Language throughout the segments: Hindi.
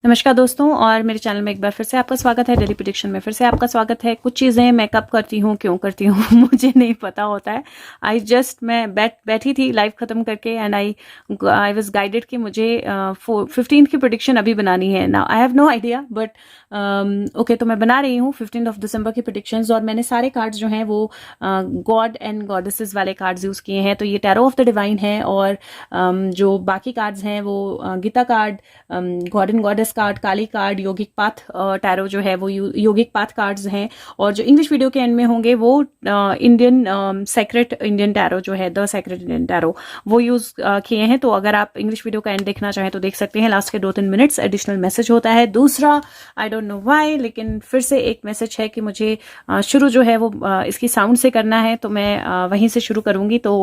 नमस्कार दोस्तों, और मेरे चैनल में एक बार फिर से आपका स्वागत है। डेली प्रेडिक्शन में फिर से आपका स्वागत है। कुछ चीज़ें मैं कब करती हूँ, क्यों करती हूँ मुझे नहीं पता होता है। मैं बैठी थी लाइव खत्म करके एंड आई वाज गाइडेड कि मुझे 15 की प्रेडिक्शन अभी बनानी है। Now I have no idea but okay, तो मैं बना रही हूँ 15 दिसंबर की प्रेडिक्शंस। और मैंने सारे कार्ड्स जो हैं वो गॉड एंड गॉडेसेस वाले कार्ड्स यूज़ किए हैं। तो ये टैरो ऑफ द डिवाइन है, और जो बाकी कार्ड्स हैं वो Gita card, god and goddess card, Kali card, yogic path tarot जो है वो योगिक पाथ कार्ड्स हैं। और जो इंग्लिश वीडियो के एंड में होंगे वो इंडियन सेक्रेट इंडियन टैरो जो है, द सेक्रेट इंडियन टैरो, वो यूज किए हैं। तो अगर आप इंग्लिश वीडियो का एंड देखना चाहें तो देख सकते हैं। लास्ट के 2-3 मिनट्स एडिशनल मैसेज होता है। दूसरा, आई डोंट नो व्हाई, लेकिन फिर से एक मैसेज है कि मुझे शुरू जो है वो इसकी साउंड से करना है, तो मैं वहीं से शुरू करूंगी। तो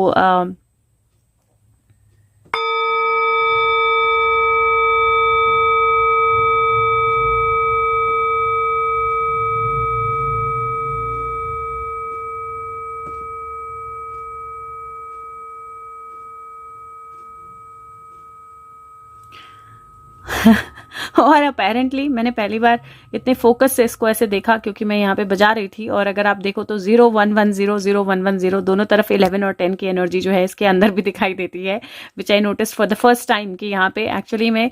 और अपेरेंटली मैंने पहली बार इतने फोकस से इसको ऐसे देखा क्योंकि मैं यहाँ पे बजा रही थी। और अगर आप देखो तो 0110 0110 दोनों तरफ 11 और 10 की एनर्जी जो है इसके अंदर भी दिखाई देती है, which I notice for the first time कि यहाँ पे एक्चुअली में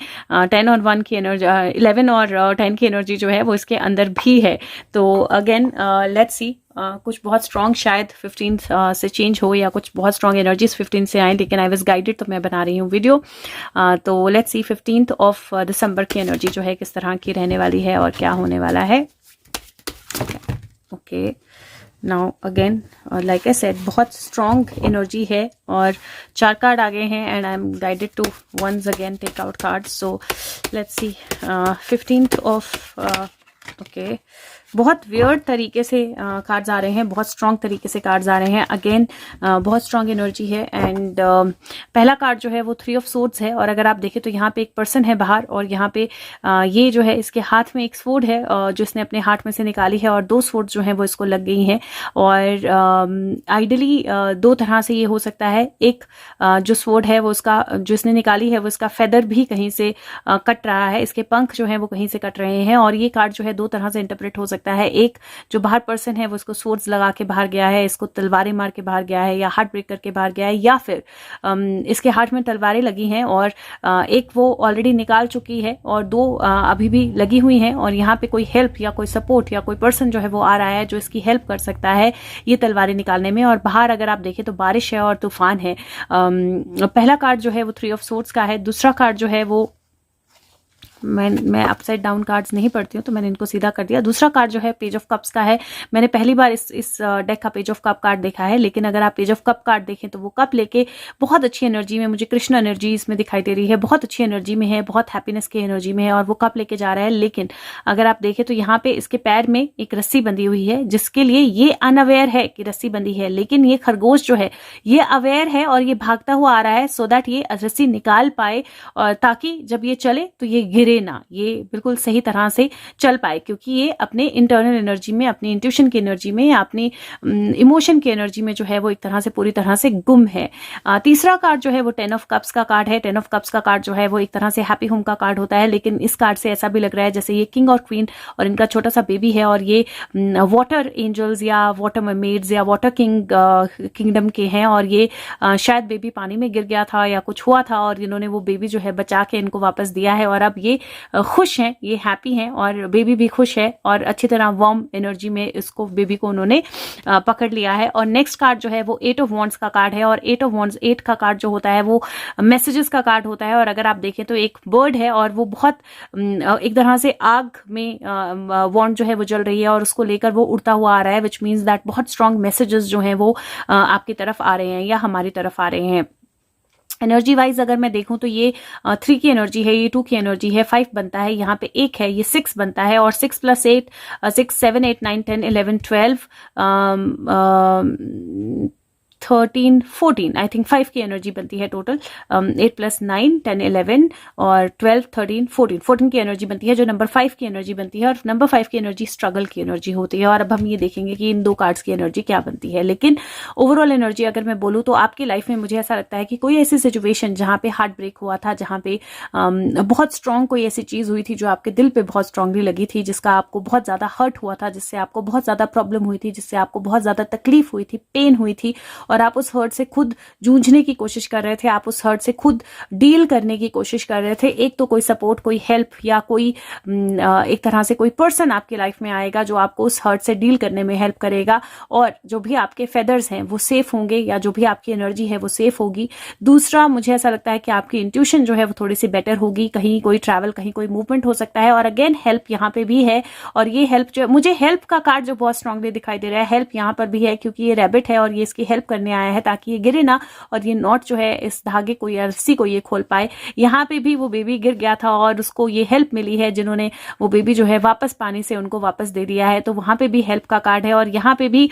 10 और 1 की एनर्जी, 11 और 10 की एनर्जी जो है वो इसके अंदर भी है। तो अगेन लेट्स सी, कुछ बहुत स्ट्रॉन्ग शायद 15 से चेंज हो, या कुछ बहुत स्ट्रॉन्ग एनर्जीज 15 से आए, लेकिन आई वाज गाइडेड तो मैं बना रही हूँ वीडियो। तो लेट्स सी 15 दिसंबर की एनर्जी जो है किस तरह की रहने वाली है और क्या होने वाला है। Okay, now again like I said, बहुत स्ट्रॉन्ग एनर्जी है और 4 कार्ड आ गए हैं and I am guided to once again take out card. So let's see 15 okay, बहुत वियर्ड तरीके से कार्ड्स आ रहे हैं, बहुत स्ट्रॉन्ग तरीके से कार्ड्स आ रहे हैं। अगेन बहुत स्ट्रॉन्ग एनर्जी है। एंड पहला कार्ड जो है वो 3 ऑफ सोर्ड्स है, और अगर आप देखें तो यहाँ पे एक पर्सन है बाहर, और यहाँ पे ये जो है इसके हाथ में एक स्वॉर्ड है जो इसने अपने हाथ में से निकाली है, और 2 स्वॉर्ड जो है वो इसको लग गई हैं। और आइडली 2 तरह से ये हो सकता है। एक जो स्वॉर्ड है वो उसका, जो इसने निकाली है वो इसका फेदर भी कहीं से कट रहा है, इसके पंख जो है वो कहीं से कट रहे हैं। और ये कार्ड जो है 2 तरह से इंटरप्रेट हो सकता है। एक जो बाहर पर्सन है वो इसको स्वॉर्ड्स लगा के बाहर गया है, इसको तलवारें मार के बाहर गया है, या हार्ट ब्रेक करके बाहर गया है, या फिर इसके हाथ में तलवारें लगी हैं और एक वो ऑलरेडी निकाल चुकी है और 2 अभी भी लगी हुई हैं। और यहाँ पे कोई हेल्प या कोई सपोर्ट या कोई पर्सन जो है वो आ रहा है जो इसकी हेल्प कर सकता है ये तलवारें निकालने में। और बाहर अगर आप देखें तो बारिश है और तूफान है। पहला कार्ड जो है वो 3 ऑफ सोर्ड्स का है। दूसरा कार्ड जो है वो मैं अपसाइड डाउन कार्ड्स नहीं पढ़ती हूँ तो मैंने इनको सीधा कर दिया। दूसरा कार्ड जो है पेज ऑफ कप्स का है। मैंने पहली बार इस डेक का पेज ऑफ कप कार्ड देखा है, लेकिन अगर आप पेज ऑफ कप कार्ड देखें तो वो कप लेके बहुत अच्छी एनर्जी में, मुझे कृष्ण एनर्जी इसमें दिखाई दे रही है, बहुत अच्छी एनर्जी में है, बहुत हैप्पीनेस की एनर्जी में है, और वो कप लेके जा रहा है। लेकिन अगर आप देखें तो यहाँ पे इसके पैर में एक रस्सी बंधी हुई है, जिसके लिए ये अनअवेयर है कि रस्सी बंधी है, लेकिन ये खरगोश जो है ये अवेयर है और ये भागता हुआ आ रहा है सो दैट ये रस्सी निकाल पाए, और ताकि जब ये चले तो ये गिरे ना, ये बिल्कुल सही तरह से चल पाए, क्योंकि ये अपने इंटरनल एनर्जी में, अपनी इंट्यूशन की एनर्जी में, या अपनी इमोशन की एनर्जी में जो है वो एक तरह से पूरी तरह से गुम है। तीसरा कार्ड जो है वो 10 ऑफ कप्स का कार्ड है। 10 ऑफ कप्स का कार्ड जो है वो एक तरह से हैप्पी होम का कार्ड होता है, लेकिन इस कार्ड से ऐसा भी लग रहा है जैसे ये किंग और क्वीन और इनका छोटा सा बेबी है, और ये वाटर एंजल्स या वाटर मरमेड्स या वाटर किंगडम के हैं, और ये शायद बेबी पानी में गिर गया था या कुछ हुआ था, और इन्होंने वो बेबी जो है बचा के इनको वापस दिया है, और अब ये खुश हैं, ये हैप्पी हैं, और बेबी भी खुश है, और अच्छी तरह वार्म एनर्जी में इसको, बेबी को उन्होंने पकड़ लिया है। और नेक्स्ट कार्ड जो है वो 8 ऑफ वॉन्ड्स का कार्ड है, और 8 ऑफ वॉन्ड्स, 8 का कार्ड जो होता है वो मैसेजेस का कार्ड होता है। और अगर आप देखें तो एक बर्ड है और वो बहुत एक तरह से आग में वॉन्ड जो है वो जल रही है और उसको लेकर वो उड़ता हुआ आ रहा है, विच मीन्स दैट बहुत स्ट्रॉन्ग मैसेजेस जो हैं वो आपकी तरफ आ रहे हैं या हमारी तरफ आ रहे हैं। एनर्जी वाइज अगर मैं देखूं तो ये 3 की एनर्जी है, ये 2 की एनर्जी है, 5 बनता है, यहाँ पे 1 है, ये 6 बनता है, और 6 + 8 6 7 8 9 10 11 12 13, 14, आई थिंक 5 की एनर्जी बनती है टोटल। 8 + 9, 10, 11 और 12, 13, 14 की एनर्जी बनती है, जो नंबर 5 की एनर्जी बनती है। और नंबर 5 की एनर्जी स्ट्रगल की एनर्जी होती है। और अब हम ये देखेंगे कि इन 2 कार्ड्स की एनर्जी क्या बनती है। लेकिन ओवरऑल एनर्जी अगर मैं बोलूँ तो आपकी लाइफ में मुझे ऐसा लगता है कि कोई ऐसी सिचुएशन जहाँ पे हार्ट ब्रेक हुआ था, जहाँ पे बहुत स्ट्रांग कोई ऐसी चीज हुई थी जो आपके दिल पे बहुत स्ट्रांगली लगी थी, जिसका आपको बहुत ज्यादा हर्ट हुआ था, जिससे आपको बहुत ज्यादा प्रॉब्लम हुई थी, जिससे आपको बहुत ज्यादा तकलीफ हुई थी, पेन हुई थी, और आप उस हर्ट से खुद जूझने की कोशिश कर रहे थे, आप उस हर्ट से खुद डील करने की कोशिश कर रहे थे। एक तो कोई सपोर्ट, कोई हेल्प या कोई एक तरह से कोई पर्सन आपकी लाइफ में आएगा जो आपको उस हर्ट से डील करने में हेल्प करेगा, और जो भी आपके फेदर्स हैं वो सेफ होंगे, या जो भी आपकी एनर्जी है वो सेफ होगी। दूसरा, मुझे ऐसा लगता है कि आपकी इंट्यूशन जो है वो थोड़ी सी बेटर होगी, कहीं कोई ट्रैवल, कहीं कोई मूवमेंट हो सकता है। और अगेन हेल्प यहाँ पे भी है, और ये हेल्प जो मुझे हेल्प का कार्ड जो बहुत स्ट्रांगली दिखाई दे रहा है, हेल्प यहाँ पर भी है क्योंकि ये रैबिट है और ये इसकी हेल्प करने आया है ताकि ये गिरे ना, और ये नॉट जो है इस धागे को या रस्सी को ये खोल पाए। यहाँ पे भी वो बेबी गिर गया था और उसको ये हेल्प मिली है, जिन्होंने वो बेबी जो है वापस पानी से उनको वापस दे दिया है, तो वहां पे भी हेल्प का कार्ड है। और यहाँ पे भी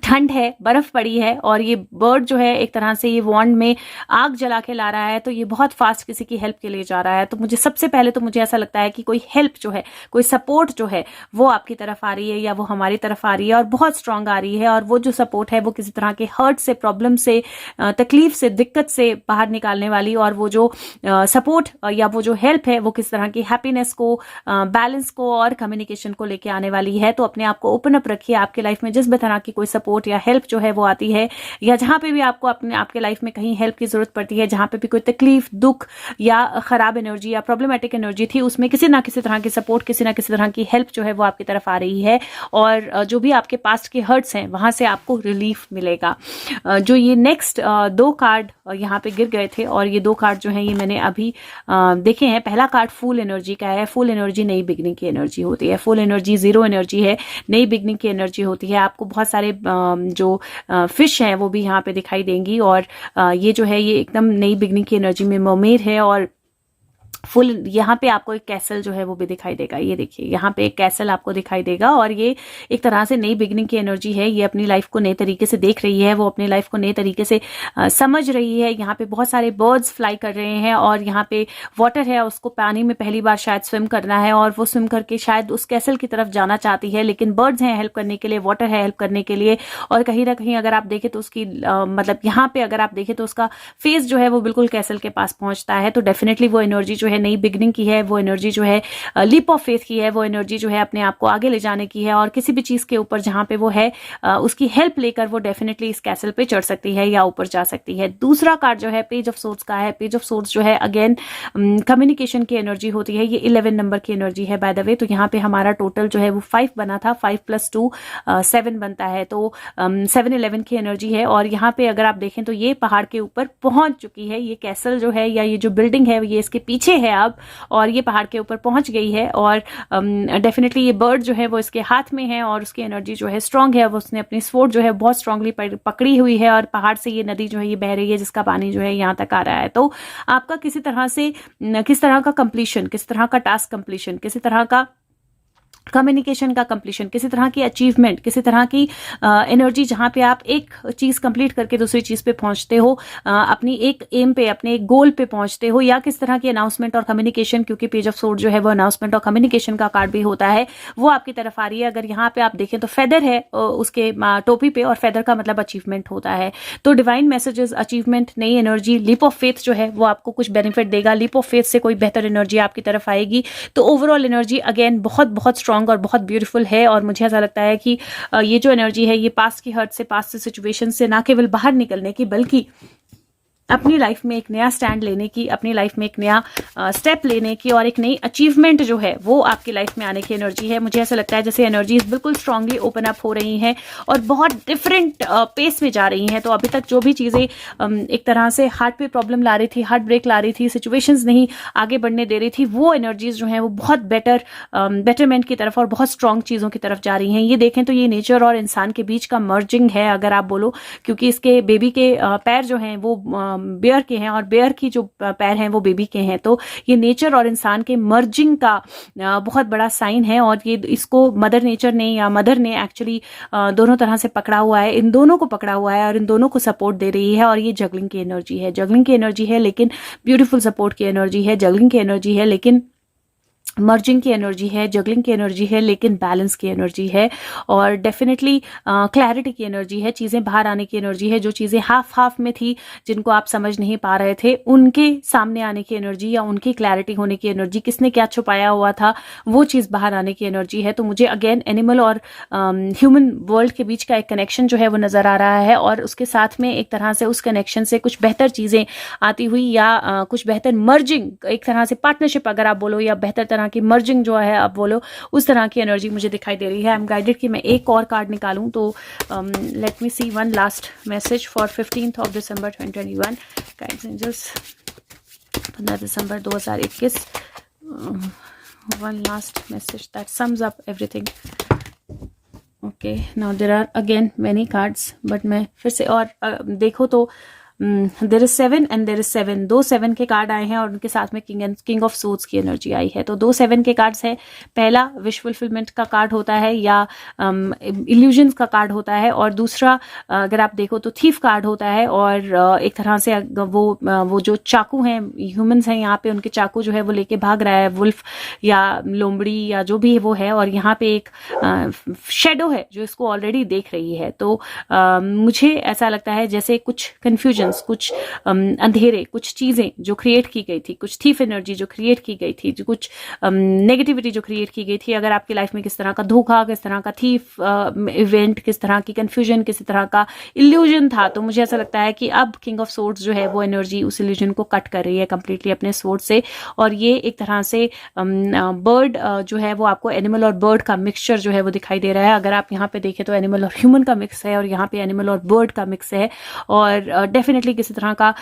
ठंड है, बर्फ पड़ी है, और ये बर्ड जो है एक तरह से ये वॉन्ड में आग जला के ला रहा है, तो ये बहुत फास्ट किसी की हेल्प के लिए जा रहा है। तो मुझे सबसे पहले तो मुझे ऐसा लगता है कि कोई हेल्प जो है, कोई सपोर्ट जो है वो आपकी तरफ आ रही है, या वो हमारी तरफ आ रही है, और बहुत स्ट्रांग आ रही है। और वो जो सपोर्ट है वो किसी तरह के हर्ट से, प्रॉब्लम से, तकलीफ से, दिक्कत से बाहर निकालने वाली, और वो जो सपोर्ट या वो जो हेल्प है वो किस तरह की हैप्पीनेस को, बैलेंस को और कम्युनिकेशन को लेके आने वाली है। तो अपने आप को ओपन अप रखिए। आपके लाइफ में जिस भी तरह की कोई सपोर्ट या हेल्प जो है वो आती है, या जहां पे भी आपको आपके लाइफ में कहीं हेल्प की जरूरत पड़ती है, जहां पे भी कोई तकलीफ, दुख या खराब एनर्जी या प्रॉब्लमेटिक एनर्जी थी, उसमें किसी ना किसी तरह की सपोर्ट, किसी ना किसी तरह की हेल्प जो है वो आपकी तरफ आ रही है। और जो भी आपके पास्ट के हर्ट्स हैं वहां से आपको रिलीफ मिलेगा। जो ये नेक्स्ट 2 कार्ड यहाँ पे गिर गए थे, और ये 2 कार्ड जो है ये मैंने अभी देखे हैं। पहला कार्ड फुल एनर्जी का है। फुल एनर्जी नई बिगनिंग की एनर्जी होती है। फुल एनर्जी जीरो एनर्जी है, नई बिगनिंग की एनर्जी होती है। आपको बहुत सारे जो फिश हैं वो भी यहाँ पे दिखाई देंगी, और ये जो है ये एकदम नई बिगनिंग की एनर्जी में मरमेड है। और फुल यहाँ पे आपको एक कैसल जो है वो भी दिखाई देगा। ये देखिए यहाँ पे एक कैसल आपको दिखाई देगा, और ये एक तरह से नई बिगनिंग की एनर्जी है। ये अपनी लाइफ को नए तरीके से देख रही है, वो अपनी लाइफ को नए तरीके से समझ रही है। यहाँ पे बहुत सारे बर्ड्स फ्लाई कर रहे हैं, और यहाँ पे वाटर है, उसको पानी में पहली बार शायद स्विम करना है, और वो स्विम करके शायद उस कैसल की तरफ जाना चाहती है। लेकिन बर्ड्स हैं हेल्प करने के लिए, वाटर है हेल्प करने के लिए, और कहीं ना कहीं अगर आप देखें तो उसकी मतलब यहाँ पे अगर आप देखें तो उसका फेस जो है वो बिल्कुल कैसल के पास पहुंचता है। तो डेफिनेटली वो एनर्जी जो है नई बिगनिंग की है, वो एनर्जी जो है लीप ऑफ फेथ की है, वो एनर्जी जो है अपने आप को आगे ले जाने की है, और किसी भी चीज के ऊपर जहां पे वो है उसकी हेल्प लेकर वो डेफिनेटली इस कैसल पे चढ़ सकती है या ऊपर जा सकती है। दूसरा कार्ड जो है पेज ऑफ सोर्ड्स का है। पेज ऑफ सोर्ड्स जो है अगेन कम्युनिकेशन की एनर्जी होती है। ये 11 नंबर की एनर्जी है बाय द वे। तो यहाँ पे हमारा टोटल जो है वो 5 बना था, 5 + 2 7 बनता है, तो 7, 11 की एनर्जी है। और यहाँ पे अगर आप देखें तो ये पहाड़ के ऊपर पहुंच चुकी है। ये कैसल जो है या ये जो बिल्डिंग है ये इसके पीछे है अब, और ये पहाड़ के ऊपर पहुंच गई है। और डेफिनेटली ये बर्ड जो है वो इसके हाथ में है, और उसकी एनर्जी जो है स्ट्रांग है। वो उसने अपनी स्वॉर्ड जो है बहुत स्ट्रांगली पकड़ी हुई है, और पहाड़ से ये नदी जो है ये बह रही है, जिसका पानी जो है यहाँ तक आ रहा है। तो आपका किसी तरह से किस तरह का कंप्लीशन, किस तरह का टास्क कंप्लीशन, किसी तरह का कम्युनिकेशन का कंप्लीशन, किसी तरह की अचीवमेंट, किसी तरह की एनर्जी जहां पे आप एक चीज कंप्लीट करके दूसरी चीज पे पहुंचते हो, अपनी एक एम पे, अपने एक गोल पे पहुंचते हो, या किस तरह की अनाउंसमेंट और कम्युनिकेशन, क्योंकि पेज ऑफ सोर्ड जो है वो अनाउंसमेंट और कम्युनिकेशन का कार्ड भी होता है, वो आपकी तरफ आ रही है। अगर यहाँ पे आप देखें तो फेदर है उसके टोपी पे, और फेदर का मतलब अचीवमेंट होता है। तो डिवाइन मैसेजेस, अचीवमेंट, नई एनर्जी, लीप ऑफ फेथ जो है वो आपको कुछ बेनिफिट देगा। लीप ऑफ फेथ से कोई बेहतर एनर्जी आपकी तरफ आएगी। तो ओवरऑल एनर्जी अगेन बहुत बहुत स्ट्रांग और बहुत ब्यूटीफुल है। और मुझे ऐसा लगता है कि ये जो एनर्जी है ये पास्ट की हर्ट से, पास्ट से सिचुएशन से ना केवल बाहर निकलने की, बल्कि अपनी लाइफ में एक नया स्टैंड लेने की, अपनी लाइफ में एक नया स्टेप लेने की, और एक नई अचीवमेंट जो है वो आपकी लाइफ में आने की एनर्जी है। मुझे ऐसा लगता है जैसे एनर्जीज बिल्कुल स्ट्रांगली ओपन अप हो रही हैं और बहुत डिफरेंट पेस में जा रही हैं। तो अभी तक जो भी चीज़ें एक तरह से हार्ट पे प्रॉब्लम ला रही थी, हार्ट ब्रेक ला रही थी, सिचुएशंस नहीं आगे बढ़ने दे रही थी, वो एनर्जीज जो हैं वो बहुत बेटरमेंट की तरफ और बहुत स्ट्रांग चीज़ों की तरफ जा रही हैं। ये देखें तो ये नेचर और इंसान के बीच का मर्जिंग है अगर आप बोलो, क्योंकि इसके बेबी के पैर जो हैं वो बेयर के हैं और बेयर की जो पैर हैं वो बेबी के हैं। तो ये नेचर और इंसान के मर्जिंग का बहुत बड़ा साइन है और ये इसको मदर नेचर ने या मदर ने एक्चुअली दोनों तरह से पकड़ा हुआ है, इन दोनों को पकड़ा हुआ है और इन दोनों को सपोर्ट दे रही है। और ये जगलिंग की एनर्जी है, जगलिंग की एनर्जी है, लेकिन ब्यूटीफुल सपोर्ट की एनर्जी है। जगलिंग की एनर्जी है लेकिन मर्जिंग की एनर्जी है, जगलिंग की एनर्जी है, लेकिन बैलेंस की एनर्जी है और डेफिनेटली क्लैरिटी की एनर्जी है। चीज़ें बाहर आने की एनर्जी है। जो चीज़ें हाफ में थी, जिनको आप समझ नहीं पा रहे थे, उनके सामने आने की एनर्जी या उनकी क्लैरिटी होने की एनर्जी, किसने क्या छुपाया हुआ था वो चीज़ बाहर आने की एनर्जी है। तो मुझे अगेन एनिमल और ह्यूमन वर्ल्ड के बीच का एक कनेक्शन जो है वो नज़र आ रहा है और उसके साथ में एक तरह से उस कनेक्शन से कुछ बेहतर चीज़ें आती हुई या कुछ बेहतर मर्जिंग, एक तरह से पार्टनरशिप अगर आप बोलो, या बेहतर तरह की मर्जिंग जो है आप बोलो, उस तरह की एनर्जी मुझे दिखाई दे रही है। आई एम गाइडेड कि मैं एक और कार्ड निकालूं। तो let me see one last message for 15th of December 2021 guides angels, 15 December 2021। One last message that sums up everything. Okay, now there are again many cards, but मैं फिर से और देखो तो there is 7 and there is 7, 2 7 के कार्ड आए हैं और उनके साथ में किंग ऑफ सोर्ड्स की एनर्जी आई है। तो 2 7 के कार्ड्स है। पहला विश फुलफिलमेंट का कार्ड होता है या इल्यूजन्स का कार्ड होता है और दूसरा अगर आप देखो तो थीफ कार्ड होता है। और एक तरह से वो जो चाकू हैं, ह्यूमंस हैं यहाँ पे, उनके चाकू जो है वो लेके भाग रहा है, वुल्फ या लोमड़ी या जो भी वो है, और यहाँ पे एक शेडो है जो इसको ऑलरेडी देख रही है। तो मुझे ऐसा लगता है जैसे कुछ कन्फ्यूजन, कुछ अंधेरे, कुछ चीजें जो क्रिएट की गई थी, कुछ थीफ एनर्जी जो क्रिएट की गई थी, जो कुछ नेगेटिविटी जो क्रिएट की गई थी, अगर आपकी लाइफ में किस तरह का धोखा, किस तरह का थीफ इवेंट, किस तरह की कंफ्यूजन, किस तरह का इल्यूजन था, तो मुझे ऐसा लगता है कि अब किंग ऑफ सोर्ड्स जो है वो एनर्जी उस इल्यूजन को कट कर रही है कंप्लीटली अपने सोर्ड से। और ये एक तरह से बर्ड जो है वो आपको एनिमल और बर्ड का मिक्सचर जो है वो दिखाई दे रहा है। अगर आप यहाँ पे देखें तो एनिमल और ह्यूमन का मिक्स है और यहाँ पे एनिमल और बर्ड का मिक्स है। और डेफिनेटली किसी तरह का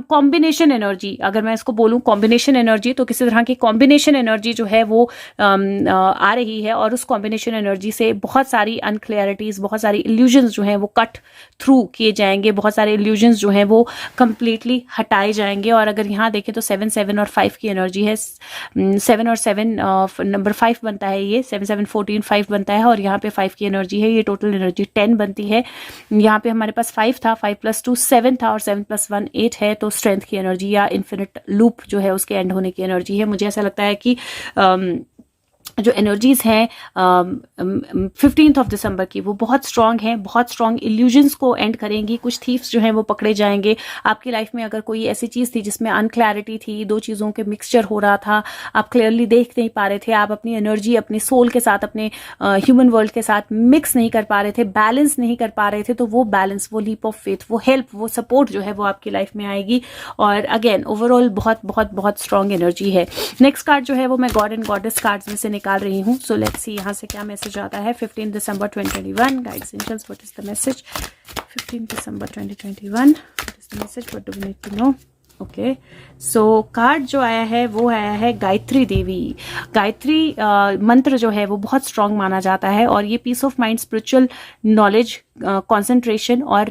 कॉम्बिनेशन एनर्जी, अगर मैं इसको बोलूं कॉम्बिनेशन एनर्जी, तो किसी तरह की कॉम्बिनेशन एनर्जी जो है वो आ रही है और उस कॉम्बिनेशन एनर्जी से बहुत सारी अनक्लियरिटीज, बहुत सारी इल्यूजन्स जो हैं वो कट थ्रू किए जाएंगे, बहुत सारे इल्यूजन्स जो हैं वो कंप्लीटली हटाए जाएंगे। और अगर यहाँ देखें तो 7 7 और 5 की एनर्जी है। 7 और 7 नंबर 5 बनता है, ये 7 7 14 5 बनता है और यहाँ पे 5 की एनर्जी है, ये टोटल एनर्जी 10 बनती है। यहाँ पे हमारे पास 5 था, 5 + 2 7 था और 7 + 1 8 है। तो स्ट्रेंथ की एनर्जी या इन्फिनिट लूप जो है उसके एंड होने की एनर्जी है। मुझे ऐसा लगता है कि जो एनर्जीज हैं 15th of December की वो बहुत स्ट्रांग हैं, बहुत स्ट्रांग इल्यूजन्स को एंड करेंगी। कुछ थीफ्स जो हैं वो पकड़े जाएंगे। आपकी लाइफ में अगर कोई ऐसी चीज़ थी जिसमें अनक्लैरिटी थी, दो चीज़ों के मिक्सचर हो रहा था, आप क्लियरली देख नहीं पा रहे थे, आप अपनी एनर्जी अपने सोल के साथ, अपने ह्यूमन वर्ल्ड के साथ मिक्स नहीं कर पा रहे थे, बैलेंस नहीं कर पा रहे थे, तो वो बैलेंस, वो लीप ऑफ फेथ, वो हेल्प, वो सपोर्ट जो है वो आपकी लाइफ में आएगी। और अगेन ओवरऑल बहुत बहुत बहुत स्ट्रांग एनर्जी है। नेक्स्ट कार्ड जो है वो मैं गॉड एंड गॉडेस कार्ड्स में से निकाल रही हूँ। सो लेट्स सी यहाँ से क्या मैसेज आता है। 15 दिसंबर 2021 guides angels, what is the message? 15 December 2021 what is the message? What do we need to know? Okay, so card जो आया है वो आया है गायत्री देवी। गायत्री मंत्र जो है वो बहुत स्ट्रांग माना जाता है और ये peace of mind, spiritual knowledge, concentration और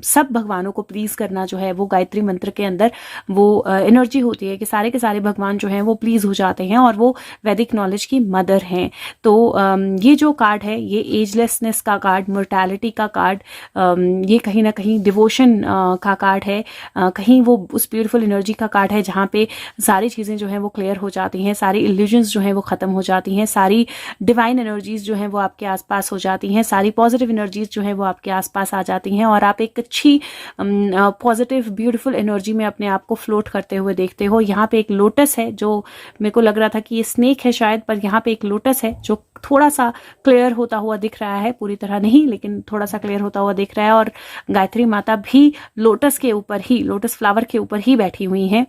सब भगवानों को प्लीज करना जो है वो गायत्री मंत्र के अंदर वो एनर्जी होती है कि सारे के सारे भगवान जो हैं वो प्लीज हो जाते हैं और वो वैदिक नॉलेज की मदर हैं। तो ये जो कार्ड है ये एजलेसनेस का कार्ड, मोर्टैलिटी का कार्ड, ये कहीं ना कहीं डिवोशन का कार्ड है, कहीं वो उस ब्यूटीफुल एनर्जी का कार्ड है जहाँ पे सारी चीज़ें जो हैं वो क्लियर हो जाती हैं, सारी इल्यूजन्स जो हैं वो ख़त्म हो जाती हैं, सारी डिवाइन एनर्जीज जो हैं वो आपके आसपास हो जाती हैं, सारी पॉजिटिव एनर्जीज जो हैं वो आपके आसपास आ जाती हैं और आप एक अच्छी पॉजिटिव ब्यूटीफुल एनर्जी में अपने आप को फ्लोट करते हुए देखते हो। यहाँ पे एक लोटस है जो मेरे को लग रहा था कि ये स्नेक है शायद, पर यहाँ पे एक लोटस है जो थोड़ा सा क्लियर होता हुआ दिख रहा है, पूरी तरह नहीं लेकिन थोड़ा सा क्लियर होता हुआ दिख रहा है। और गायत्री माता भी लोटस के ऊपर ही, लोटस फ्लावर के ऊपर ही बैठी हुई हैं।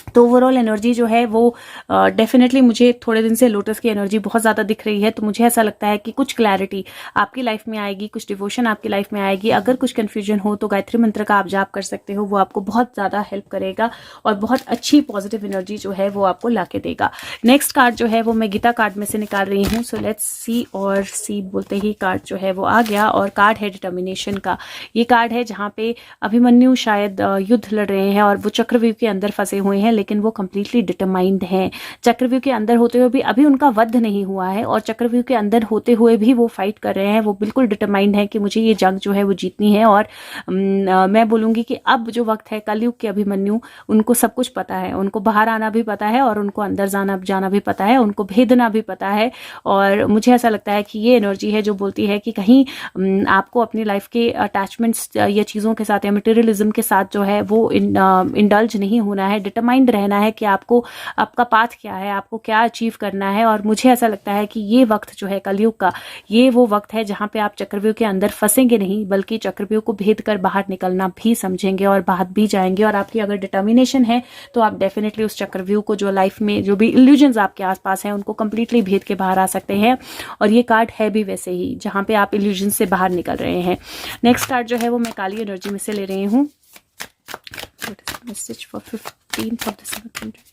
तो ओवरऑल एनर्जी जो है वो डेफिनेटली मुझे थोड़े दिन से लोटस की एनर्जी बहुत ज़्यादा दिख रही है। तो मुझे ऐसा लगता है कि कुछ क्लैरिटी आपकी लाइफ में आएगी, कुछ डिवोशन आपकी लाइफ में आएगी। अगर कुछ कन्फ्यूजन हो तो गायत्री मंत्र का आप जाप कर सकते हो, वो आपको बहुत ज़्यादा हेल्प करेगा और बहुत अच्छी पॉजिटिव एनर्जी जो है वो आपको ला के देगा। नेक्स्ट कार्ड जो है वो मैं गीता कार्ड में से निकाल रही हूँ। सो लेट्स सी, और सी बोलते ही कार्ड जो है वो आ गया और कार्ड है डिटर्मिनेशन का। ये कार्ड है जहाँ पे अभिमन्यु शायद युद्ध लड़ रहे हैं और वो चक्रव्यूह के अंदर फंसे हुए हैं, लेकिन वो कंप्लीटली डिटरमाइंड हैं। चक्रव्यूह के अंदर होते हुए भी अभी उनका वध नहीं हुआ है और चक्रव्यूह के अंदर होते हुए भी वो फाइट कर रहे हैं। वो बिल्कुल डिटरमाइंड है कि मुझे ये जंग जो है वो जीतनी है। और मैं बोलूँगी कि अब जो वक्त है, कलयुग के अभिमन्यु, उनको सब कुछ पता है। उनको बाहर आना भी पता है और उनको अंदर जाना भी पता है, उनको भेदना भी पता है। और मुझे ऐसा लगता है कि ये एनर्जी है जो बोलती है कि कहीं आपको अपनी लाइफ के अटैचमेंट्स या चीज़ों के साथ या मटेरियलिज्म के साथ जो है वो इंडल्ज नहीं होना है। डिटरमाइंड रहना है कि आपको आपका पाथ क्या है, आपको क्या अचीव करना है। और मुझे ऐसा लगता है कि ये वक्त जो है कलयुग का, ये वो वक्त है जहाँ पे आप चक्रव्यूह के अंदर फंसेंगे नहीं, बल्कि चक्रव्यूह को भेद कर बाहर निकलना भी समझेंगे और बाहर भी जाएंगे। और आपकी अगर डिटर्मिनेशन है तो आप डेफिनेटली उस चक्रव्यूह को, जो लाइफ में जो भी इल्यूजन्स आपके आसपास हैं, उनको कंप्लीटली भेद के बाहर आ सकते हैं। और ये कार्ड है भी वैसे ही, जहाँ पे आप इल्यूजन से बाहर निकल रहे हैं। नेक्स्ट कार्ड जो है वो मैं काली एनर्जी में से ले रही हूँ। मैसेज फॉर 15 दिसंबर 2021,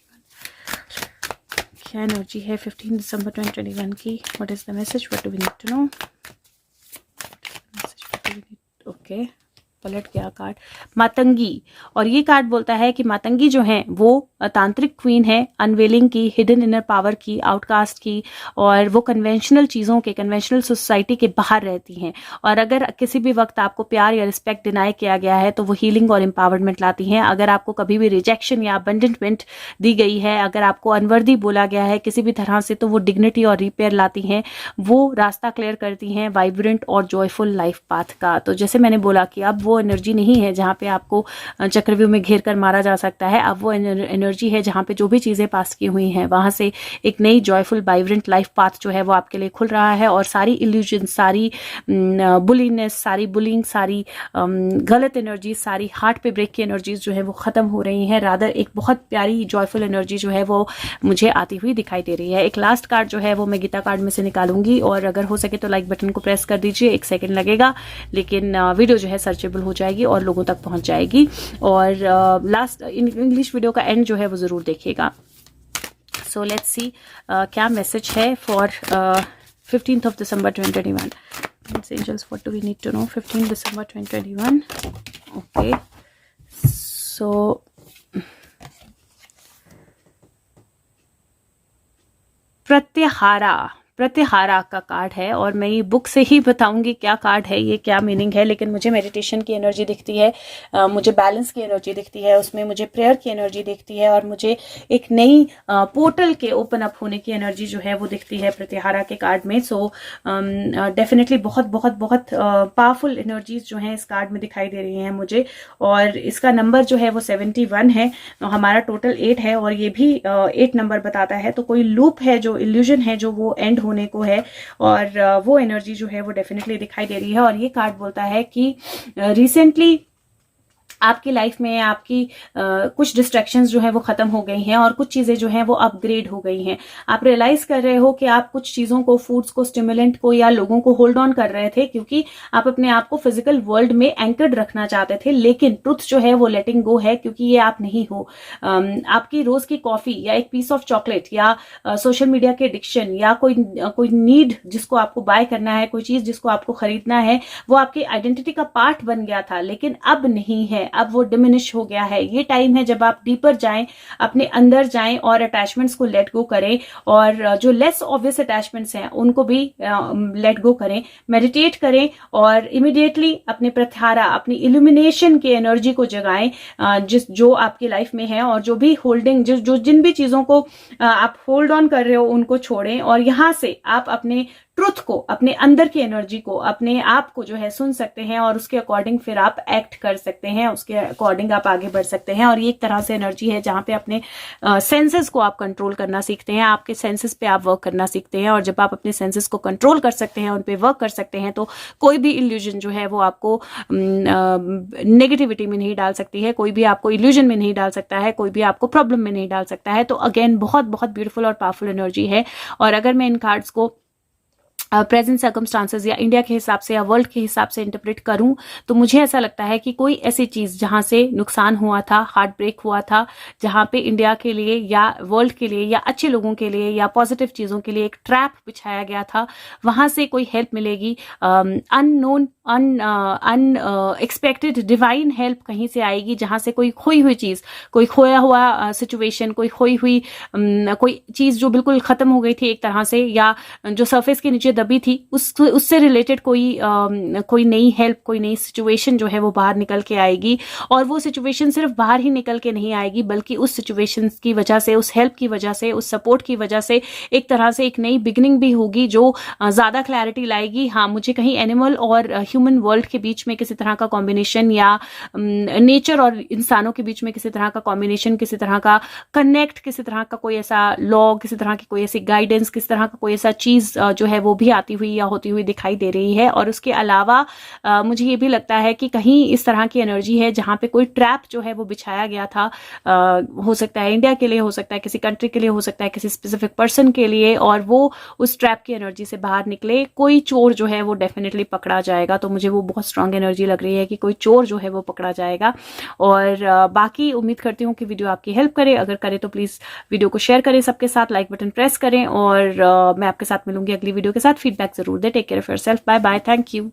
क्या एनर्जी है 15 दिसंबर 2021 की? What is the message, what do we need to know? Okay, पलट गया कार्ड मातंगी। और ये कार्ड बोलता है कि मातंगी जो है वो तांत्रिक क्वीन है, अनवेलिंग की, हिडन इनर पावर की, आउटकास्ट की, और वो कन्वेंशनल चीज़ों के, कन्वेंशनल सोसाइटी के बाहर रहती हैं। और अगर किसी भी वक्त आपको प्यार या रिस्पेक्ट डिनाई किया गया है तो वो हीलिंग और एम्पावरमेंट लाती हैं। अगर आपको कभी भी रिजेक्शन या अबंडमेंट दी गई है, अगर आपको अनवर्दी बोला गया है किसी भी तरह से, तो वो डिग्निटी और रिपेयर लाती हैं। वो रास्ता क्लियर करती हैं वाइब्रेंट और जॉयफुल लाइफ पाथ का। तो जैसे मैंने बोला कि अब वो एनर्जी नहीं है जहाँ पे आपको चक्रव्यूह में घेर कर मारा जा सकता है। अब वो एनर्जी है जहाँ पे जो भी चीज़ें पास की हुई हैं वहाँ से एक नई जॉयफुल वाइब्रेंट लाइफ पाथ जो है वो आपके लिए खुल रहा है। और सारी इल्यूजन, सारी बुलीनेस, सारी बुलिंग, सारी गलत एनर्जी, सारी हार्ट पे ब्रेक की एनर्जीज जो है वो ख़त्म हो रही हैं। रादर एक बहुत प्यारी जॉयफुल एनर्जी जो है वो मुझे आती हुई दिखाई दे रही है। एक लास्ट कार्ड जो है वो मैं गीता कार्ड में से निकालूंगी, और अगर हो सके तो लाइक बटन को प्रेस कर दीजिए। 1 सेकेंड लगेगा, लेकिन वीडियो जो है सर्चेबल हो जाएगी और लोगों तक पहुंच जाएगी। और लास्ट इंग्लिश वीडियो का एंड जो है वो ज़रूर देखिएगा। सो लेट्स सी क्या मैसेज है for 15th of December 2021. Angels, what do we need to know? 15 December 2021. Okay. So pratyahara का कार्ड है, और मैं ये बुक से ही बताऊंगी क्या कार्ड है, ये क्या मीनिंग है। लेकिन मुझे मेडिटेशन की एनर्जी दिखती है, मुझे बैलेंस की एनर्जी दिखती है, उसमें मुझे प्रेयर की एनर्जी दिखती है, और मुझे एक नई पोर्टल के ओपन अप होने की एनर्जी जो है वो दिखती है प्रत्याहारा के कार्ड में। सो डेफिनेटली बहुत बहुत बहुत पावरफुल एनर्जीज जो हैं इस कार्ड में दिखाई दे रही हैं मुझे। और इसका नंबर जो है वो 71 है, हमारा टोटल 8 है, और ये भी 8 नंबर बताता है। तो कोई लूप है, जो इल्यूजन है, जो वो एंड होने को है, और वो एनर्जी जो है वो डेफिनेटली दिखाई दे रही है। और ये कार्ड बोलता है कि रिसेंटली आपकी लाइफ में आपकी कुछ डिस्ट्रैक्शंस जो है वो खत्म हो गई हैं, और कुछ चीजें जो हैं वो अपग्रेड हो गई हैं। आप रियलाइज कर रहे हो कि आप कुछ चीजों को, फूड्स को, स्टिमुलेंट को या लोगों को होल्ड ऑन कर रहे थे क्योंकि आप अपने आप को फिजिकल वर्ल्ड में एंकर्ड रखना चाहते थे। लेकिन ट्रुथ जो है वो लेटिंग गो है, क्योंकि ये आप नहीं हो। आपकी रोज की कॉफी या एक पीस ऑफ चॉकलेट या सोशल मीडिया के एडिक्शन या कोई नीड जिसको आपको बाय करना है, कोई चीज जिसको आपको खरीदना है, वो आपकी आइडेंटिटी का पार्ट बन गया था, लेकिन अब नहीं है। अब वो डिमिनिश हो गया है। ये टाइम है जब आप डीपर जाएं, अपने अंदर जाएं और अटैचमेंट्स को लेट गो करें, और जो लेस ऑब्वियस अटैचमेंट्स हैं उनको भी लेट गो करें, मेडिटेट करें, और इमीडिएटली अपने प्रत्याहारा, अपनी इल्यूमिनेशन की एनर्जी को जगाएं जो आपकी लाइफ में है। और जो भी होल्डिंग, जिन भी चीजों को आप होल्ड ऑन कर रहे हो उनको छोड़ें, और यहां से आप अपने ट्रुथ को, अपने अंदर की एनर्जी को, अपने आप को जो है सुन सकते हैं और उसके अकॉर्डिंग फिर आप एक्ट कर सकते हैं, उसके अकॉर्डिंग आप आगे बढ़ सकते हैं। और ये एक तरह से एनर्जी है जहां पे अपने सेंसेस को आप कंट्रोल करना सीखते हैं, आपके सेंसेस पे आप वर्क करना सीखते हैं। और जब आप अपने सेंसेस को कंट्रोल कर सकते हैं, उन पे वर्क कर सकते हैं, तो कोई भी इल्यूजन जो है वो आपको नेगेटिविटी में नहीं डाल सकती है, कोई भी आपको इल्यूजन में नहीं डाल सकता है, कोई भी आपको प्रॉब्लम में नहीं डाल सकता है। तो अगेन बहुत बहुत ब्यूटीफुल और पावरफुल एनर्जी है। और अगर मैं इन कार्ड्स को प्रेजेंट सर्कमस्टांसेस या इंडिया के हिसाब से या वर्ल्ड के हिसाब से इंटरप्रेट करूं, तो मुझे ऐसा लगता है कि कोई ऐसी चीज जहां से नुकसान हुआ था, हार्ट ब्रेक हुआ था, जहां पे इंडिया के लिए या वर्ल्ड के लिए या अच्छे लोगों के लिए या पॉजिटिव चीजों के लिए एक ट्रैप बिछाया गया था, वहां से कोई हेल्प मिलेगी। अननोन अनएक्सपेक्टेड डिवाइन हेल्प कहीं से आएगी, जहां से कोई खोई हुई चीज, कोई खोया हुआ सिचुएशन, कोई खोई हुई कोई चीज जो बिल्कुल खत्म हो गई थी एक तरह से, या जो सरफेस के नीचे दबी थी, उससे रिलेटेड कोई नई हेल्प, कोई नई सिचुएशन जो है वो बाहर निकल के आएगी। और वो सिचुएशन सिर्फ बाहर ही निकल के नहीं आएगी, बल्कि उस सिचुएशन की वजह से, उस हेल्प की वजह से, उस सपोर्ट की वजह से एक तरह से एक नई बिगिनिंग भी होगी जो ज्यादा क्लैरिटी लाएगी। हाँ, मुझे कहीं एनिमल और ह्यूमन वर्ल्ड के बीच में किसी तरह का कॉम्बिनेशन, या नेचर और इंसानों के बीच में किसी तरह का कॉम्बिनेशन, किसी तरह का कनेक्ट, किसी तरह का कोई ऐसा लॉ, किसी तरह की कोई ऐसी गाइडेंस, किसी तरह का कोई ऐसा चीज जो है वो भी आती हुई या होती हुई दिखाई दे रही है। और उसके अलावा मुझे ये भी लगता है कि कहीं इस तरह की एनर्जी है जहां पे कोई ट्रैप जो है वो बिछाया गया था, हो सकता है इंडिया के लिए, हो सकता है किसी कंट्री के लिए, हो सकता है किसी स्पेसिफिक पर्सन के लिए, और वो उस ट्रैप की एनर्जी से बाहर निकले। कोई चोर जो है वो डेफिनेटली पकड़ा जाएगा। तो मुझे वो बहुत स्ट्रांग एनर्जी लग रही है कि कोई चोर जो है वो पकड़ा जाएगा। और बाकी उम्मीद करती हूँ कि वीडियो आपकी हेल्प करे। अगर करे तो प्लीज वीडियो को शेयर करें सबके साथ, लाइक बटन प्रेस करें, और मैं आपके साथ मिलूंगी अगली वीडियो के साथ। फीडबैक जरूर दे। Take care of yourself. Bye bye. Thank you.